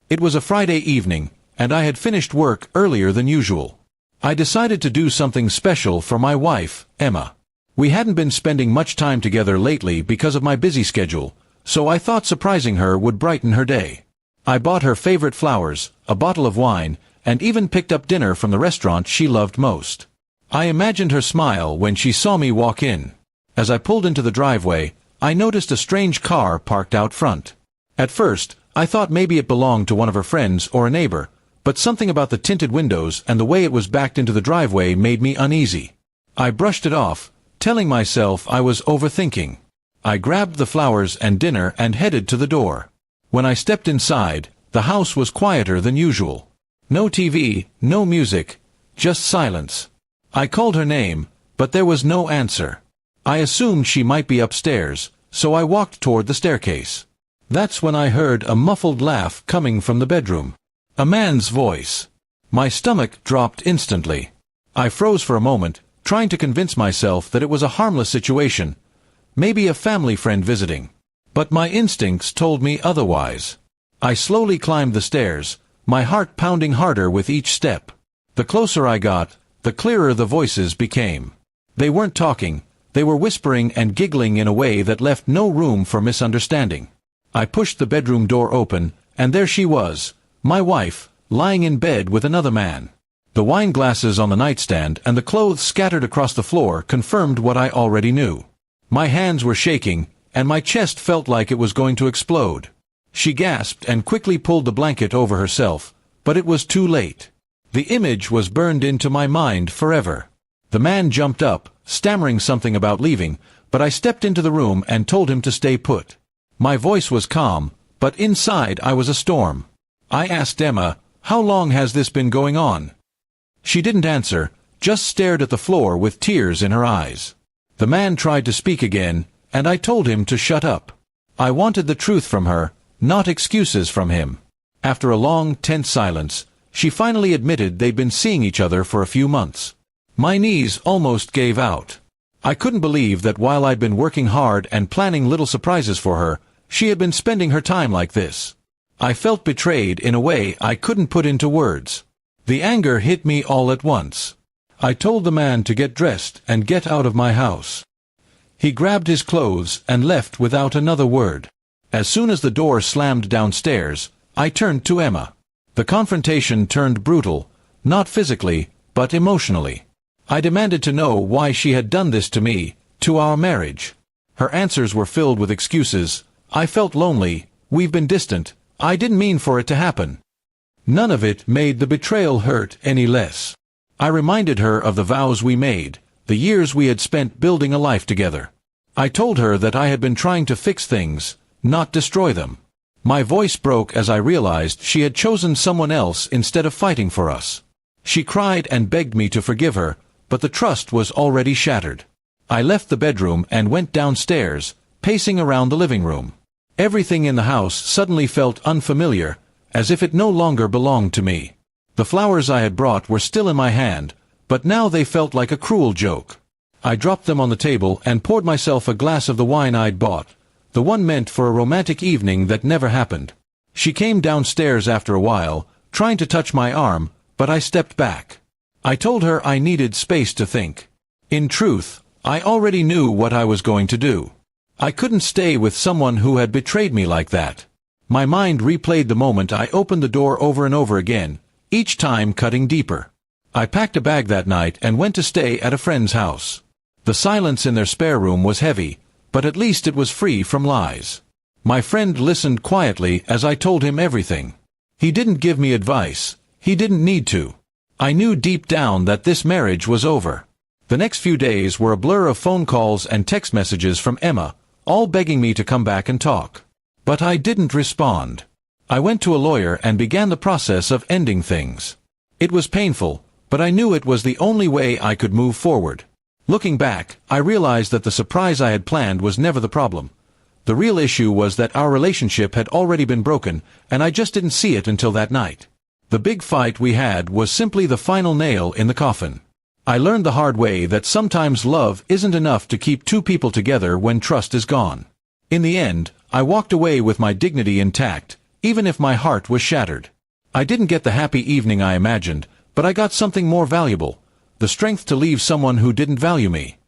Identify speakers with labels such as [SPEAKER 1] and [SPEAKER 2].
[SPEAKER 1] It was a Friday evening, and I had finished work earlier than usual. I decided to do something special for my wife, Emma. We hadn't been spending much time together lately because of my busy schedule, so I thought surprising her would brighten her day. I bought her favorite flowers, a bottle of wine, and even picked up dinner from the restaurant she loved most. I imagined her smile when she saw me walk in. As I pulled into the driveway, I noticed a strange car parked out front. At first, I thought maybe it belonged to one of her friends or a neighbor, but something about the tinted windows and the way it was backed into the driveway made me uneasy. I brushed it off, telling myself I was overthinking. I grabbed the flowers and dinner and headed to the door. When I stepped inside, the house was quieter than usual. No TV, no music, just silence. I called her name, but there was no answer. I assumed she might be upstairs, so I walked toward the staircase. That's when I heard a muffled laugh coming from the bedroom. A man's voice. My stomach dropped instantly. I froze for a moment, trying to convince myself that it was a harmless situation, maybe a family friend visiting. But my instincts told me otherwise. I slowly climbed the stairs, my heart pounding harder with each step. The closer I got, the clearer the voices became. They weren't talking, they were whispering and giggling in a way that left no room for misunderstanding. I pushed the bedroom door open, and there she was, my wife, lying in bed with another man. The wine glasses on the nightstand and the clothes scattered across the floor confirmed what I already knew. My hands were shaking, and my chest felt like it was going to explode. She gasped and quickly pulled the blanket over herself, but it was too late. The image was burned into my mind forever. The man jumped up, stammering something about leaving, but I stepped into the room and told him to stay put. My voice was calm, but inside I was a storm. I asked Emma, "How long has this been going on?" She didn't answer, just stared at the floor with tears in her eyes. The man tried to speak again, and I told him to shut up. I wanted the truth from her, not excuses from him. After a long, tense silence, she finally admitted they'd been seeing each other for a few months. My knees almost gave out. I couldn't believe that while I'd been working hard and planning little surprises for her, she had been spending her time like this. I felt betrayed in a way I couldn't put into words. The anger hit me all at once. I told the man to get dressed and get out of my house. He grabbed his clothes and left without another word. As soon as the door slammed downstairs, I turned to Emma. The confrontation turned brutal, not physically, but emotionally. I demanded to know why she had done this to me, to our marriage. Her answers were filled with excuses. I felt lonely, we've been distant, I didn't mean for it to happen. None of it made the betrayal hurt any less. I reminded her of the vows we made, the years we had spent building a life together. I told her that I had been trying to fix things, not destroy them. My voice broke as I realized she had chosen someone else instead of fighting for us. She cried and begged me to forgive her, but the trust was already shattered. I left the bedroom and went downstairs, pacing around the living room. Everything in the house suddenly felt unfamiliar, as if it no longer belonged to me. The flowers I had brought were still in my hand, but now they felt like a cruel joke. I dropped them on the table and poured myself a glass of the wine I'd bought, the one meant for a romantic evening that never happened. She came downstairs after a while, trying to touch my arm, but I stepped back. I told her I needed space to think. In truth, I already knew what I was going to do. I couldn't stay with someone who had betrayed me like that. My mind replayed the moment I opened the door over and over again, each time cutting deeper. I packed a bag that night and went to stay at a friend's house. The silence in their spare room was heavy, but at least it was free from lies. My friend listened quietly as I told him everything. He didn't give me advice. He didn't need to. I knew deep down that this marriage was over. The next few days were a blur of phone calls and text messages from Emma, all begging me to come back and talk. But I didn't respond. I went to a lawyer and began the process of ending things. It was painful, but I knew it was the only way I could move forward. Looking back, I realized that the surprise I had planned was never the problem. The real issue was that our relationship had already been broken, and I just didn't see it until that night. The big fight we had was simply the final nail in the coffin. I learned the hard way that sometimes love isn't enough to keep two people together when trust is gone. In the end, I walked away with my dignity intact, even if my heart was shattered. I didn't get the happy evening I imagined, but I got something more valuable: the strength to leave someone who didn't value me.